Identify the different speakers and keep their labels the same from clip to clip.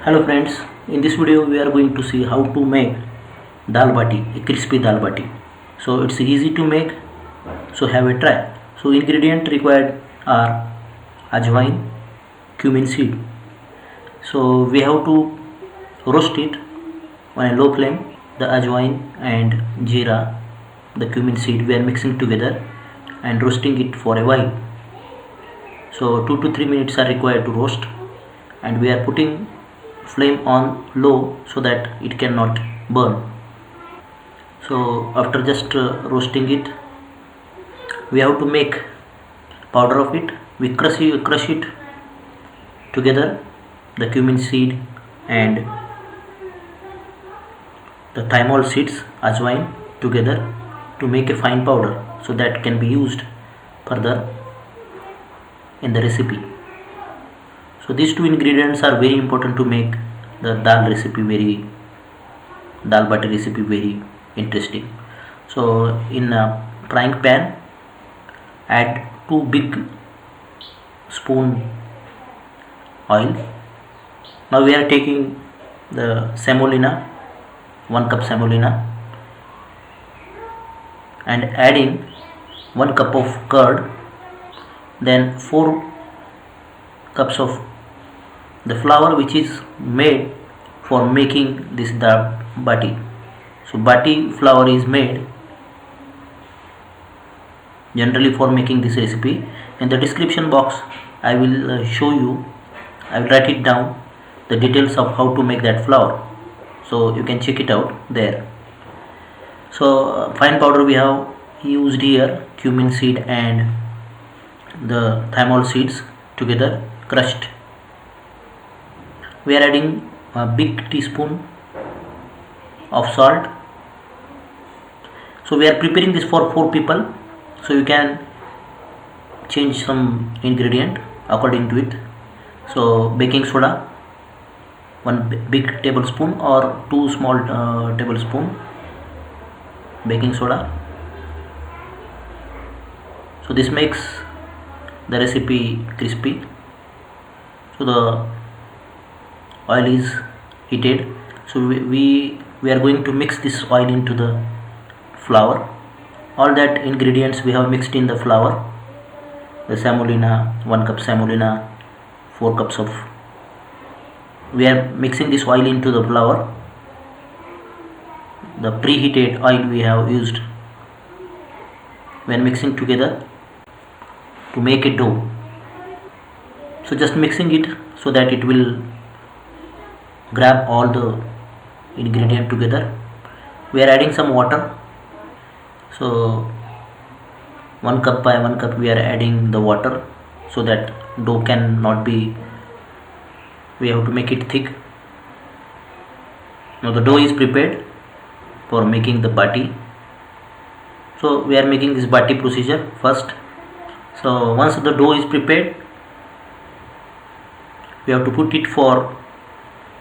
Speaker 1: Hello friends, in this video we are going to see how to make dal bati, a crispy dal bati. So it's easy to make, so have a try. So ingredient required are ajwain, cumin seed. So we have to roast it on a low flame, the ajwain and jeera, the cumin seed we are mixing together and roasting it for a while. So 2 to 3 minutes are required to roast, and we are putting flame on low so that it cannot burn. So after just roasting it, we have to make powder of it. We crush it together, the cumin seed and the thymol seeds, ajwain together to make a fine powder, so that can be used further in the recipe. So these two ingredients are very important to make the dal bati recipe very interesting. So in a frying pan, add 2 big spoon oil. Now we are taking the semolina, 1 cup semolina, and adding 1 cup of curd, then 4 cups of the flour which is made for making this bati. So bati flour is made generally for making this recipe. In the description box I will I will write it down the details of how to make that flour, so you can check it out there. So fine powder we have used here, cumin seed and the thymol seeds together crushed. We are adding a big teaspoon of salt. So we are preparing this for 4 people, so you can change some ingredient according to it. So baking soda, 1 big tablespoon or 2 small tablespoon baking soda. So this makes the recipe crispy. So the oil is heated, so we are going to mix this oil into the flour. All that ingredients we have mixed in the flour, the semolina, 1 cup semolina, 4 cups of, we are mixing this oil into the flour. The preheated oil we have used when mixing together to make a dough. So just mixing it so that it will grab all the ingredient together. We are adding some water. So 1 cup by 1 cup we are adding the water, so that dough cannot be, we have to make it thick. Now the dough is prepared for making the bati. So we are making this bati procedure first. So once the dough is prepared, we have to put it for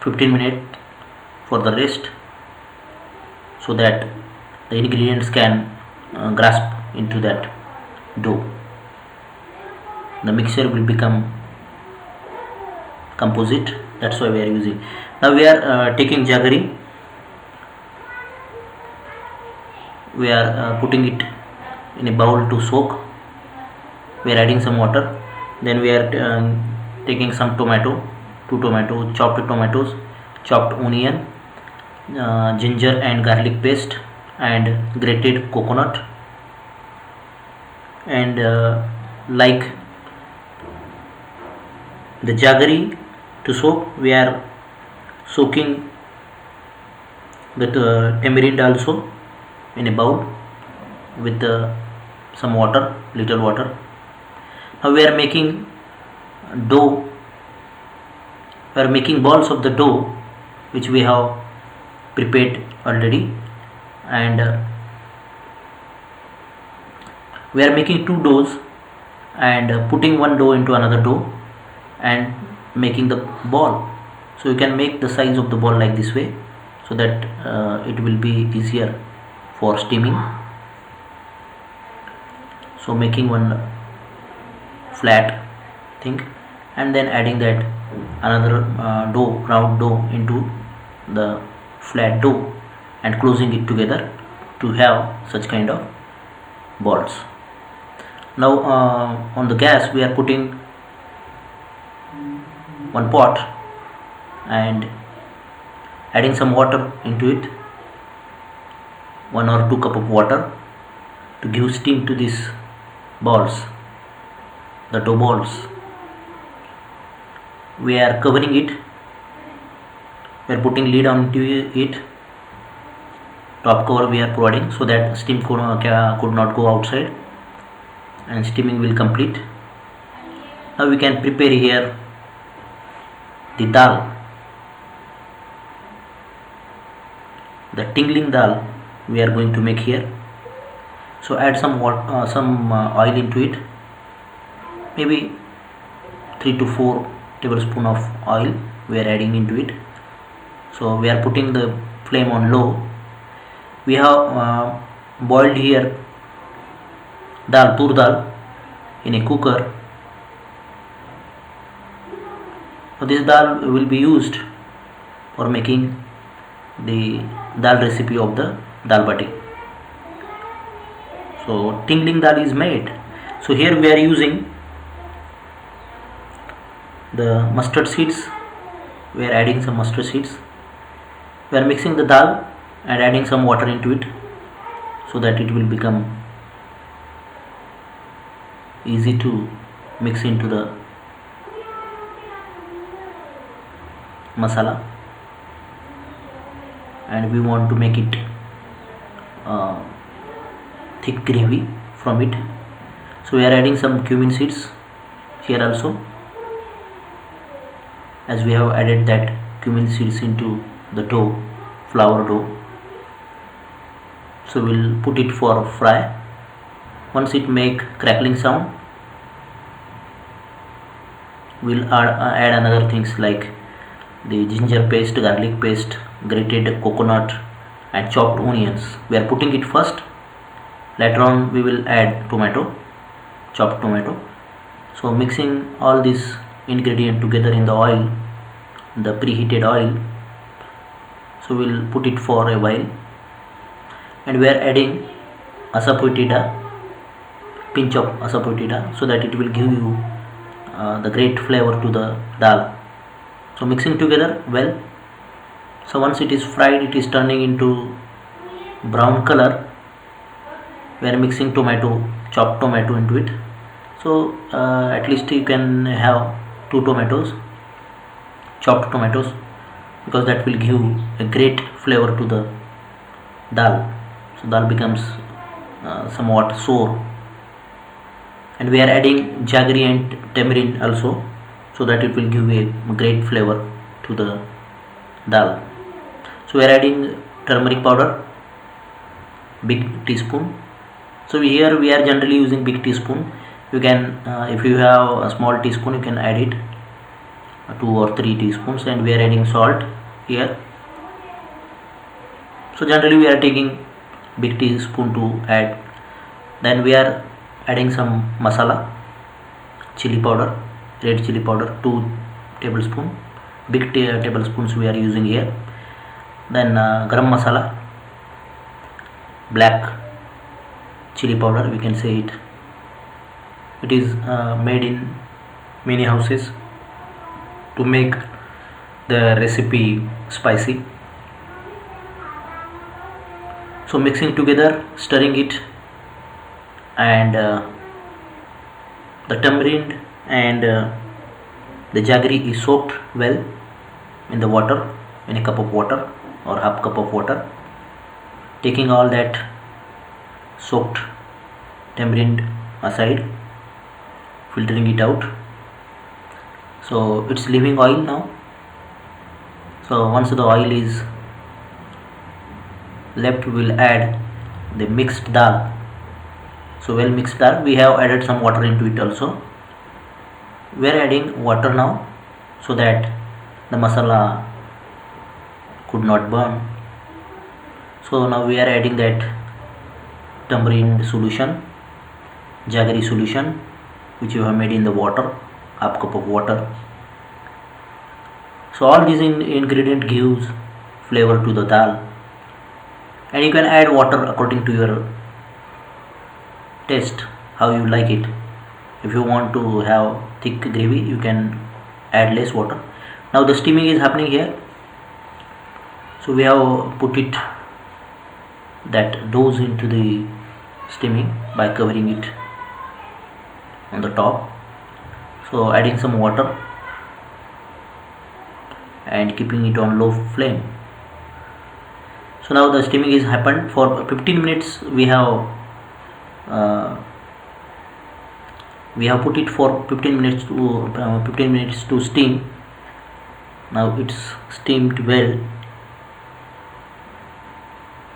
Speaker 1: 15 minutes for the rest, so that the ingredients can grasp into that dough. The mixture will become composite, that's why we are using. Now we are taking jaggery. We are putting it in a bowl to soak. We are adding some water. Then we are taking some tomato, 2 tomato, chopped tomatoes, chopped onion, ginger and garlic paste, and grated coconut. And like the jaggery to soak, we are soaking the tamarind also in a bowl with some water, little water. Now we are making dough. We are making balls of the dough which we have prepared already, and we are making 2 doughs and putting one dough into another dough and making the ball. So you can make the size of the ball like this way, so that it will be easier for steaming. So making one flat thing and then adding that another dough, round dough into the flat dough and closing it together to have such kind of balls. Now on the gas we are putting one pot and adding some water into it, 1 or 2 cup of water, to give steam to these balls, the dough balls. We are covering it, we are putting lid onto it, top cover we are providing so that steam could not go outside and steaming will complete. Now we can prepare here the dal, the tingling dal we are going to make here. So add some oil into it, maybe 3 to 4 tablespoon of oil we are adding into it. So we are putting the flame on low. We have boiled here tur dal in a cooker. So this dal will be used for making the dal recipe of the dalbati. So tingling dal is made. So here we are using the mustard seeds. We are adding some mustard seeds. We are mixing the dal and adding some water into it so that it will become easy to mix into the masala, and we want to make it thick gravy from it. So we are adding some cumin seeds here also, as we have added that cumin seeds into the dough, flour dough. So we'll put it for fry. Once it make crackling sound, we'll add another things like the ginger paste, garlic paste, grated coconut and chopped onions. We are putting it first. Later on we will add tomato, chopped tomato. So mixing all these ingredients together in the oil, the preheated oil. So we'll put it for a while, and we are adding asafoetida, pinch of asafoetida, so that it will give you the great flavor to the dal. So mixing together well. So once it is fried, it is turning into brown color. We are mixing tomato, chopped tomato into it. So at least you can have 2 tomatoes, chopped tomatoes, because that will give a great flavor to the dal. So dal becomes somewhat sour. And we are adding jaggery and tamarind also, so that it will give a great flavor to the dal. So we are adding turmeric powder, big teaspoon. So here we are generally using big teaspoon. You can if you have a small teaspoon, you can add it 2 or 3 teaspoons. And we are adding salt here. So generally we are taking big teaspoon to add. Then we are adding some masala, chili powder, red chili powder, 2 tablespoon, big tablespoons we are using here. Then garam masala, black chili powder, we can say it. It is made in many houses to make the recipe spicy. So mixing together, stirring it, and the tamarind and the jaggery is soaked well in the water, in a cup of water or half cup of water. Taking all that soaked tamarind aside, filtering it out. So it's leaving oil now. So once the oil is left, we will add the mixed dal. So well mixed dal, we have added some water into it also. We are adding water now so that the masala could not burn. So now we are adding that tamarind solution, jaggery solution, which you have made in the water, half cup of water. So all these ingredient gives flavor to the dal, and you can add water according to your taste, how you like it. If you want to have thick gravy, you can add less water. Now the steaming is happening here. So we have put it that dough into the steaming by covering it on the top. So adding some water and keeping it on low flame. So now the steaming is happened for 15 minutes. We have put it for 15 minutes to steam. Now it's steamed well.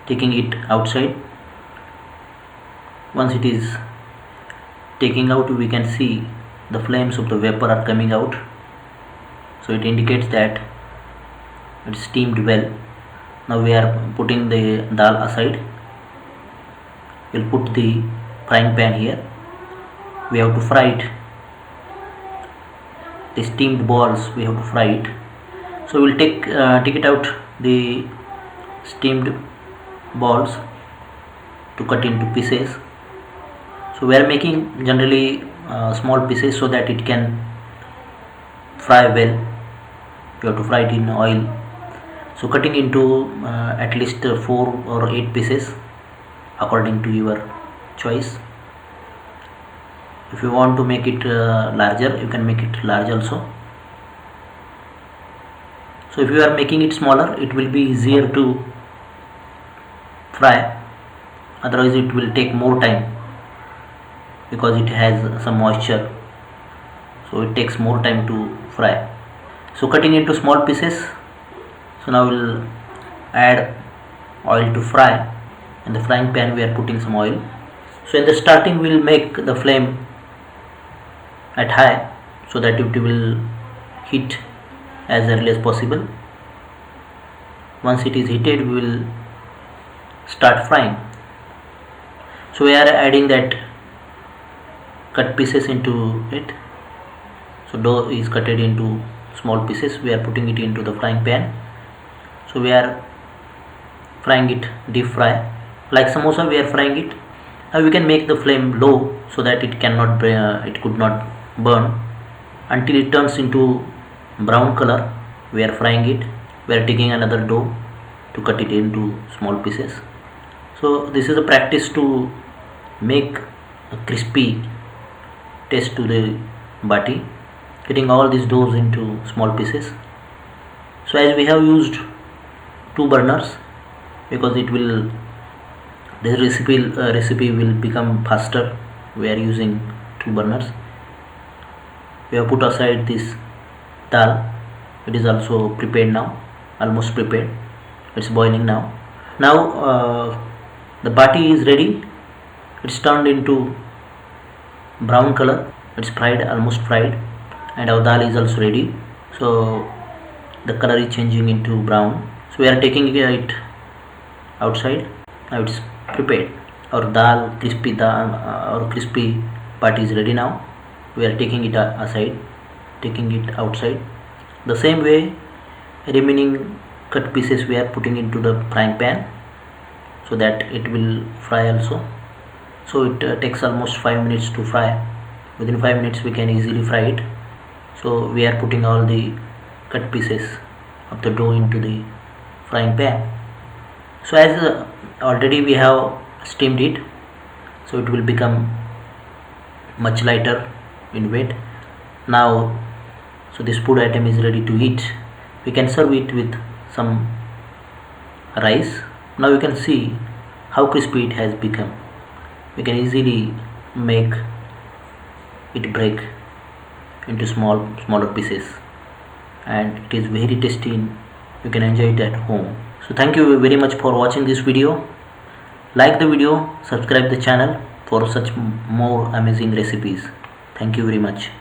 Speaker 1: Taking it outside. Once it is taking out, we can see the flames of the vapor are coming out. So it indicates that it's steamed well. Now we are putting the dal aside. We'll put the frying pan here. We have to fry it. The steamed balls we have to fry it. So we'll take it out the steamed balls to cut into pieces. So we are making generally small pieces so that it can fry well. You have to fry it in oil. So cutting into at least 4 or 8 pieces according to your choice. If you want to make it larger, you can make it large also. So if you are making it smaller, it will be easier to fry. Otherwise it will take more time because it has some moisture. So it takes more time to fry. So cutting into small pieces. So now we'll add oil to fry. In the frying pan we are putting some oil. So in the starting we'll make the flame at high so that it will heat as early as possible. Once it is heated, we will start frying. So we are adding that cut pieces into it. So dough is cutted into small pieces. We are putting it into the frying pan. So we are frying it deep fry like samosa. We are frying it. Now we can make the flame low so that it could not burn until it turns into brown color. We are frying it. We are taking another dough to cut it into small pieces. So this is a practice to make a crispy taste to the bati, getting all these doughs into small pieces. So as we have used 2 burners, because the recipe will become faster, we are using 2 burners. We have put aside this dal. It is also prepared now, almost prepared. It's boiling now. Now the bati is ready. It's turned into brown color. It's fried, almost fried, and our dal is also ready. So the color is changing into brown. So we are taking it outside. Now it's prepared. Our crispy bati is ready now. We are taking it aside, taking it outside. The same way, remaining cut pieces we are putting into the frying pan so that it will fry also. So it takes almost 5 minutes to fry. Within 5 minutes we can easily fry it. So we are putting all the cut pieces of the dough into the frying pan. So as already we have steamed it, so it will become much lighter in weight. Now so this food item is ready to eat. We can serve it with some rice. Now you can see how crispy it has become. We can easily make it break into smaller pieces, and it is very tasty. You can enjoy it at home. So thank you very much for watching this video. Like the video, subscribe the channel for such more amazing recipes. Thank you very much.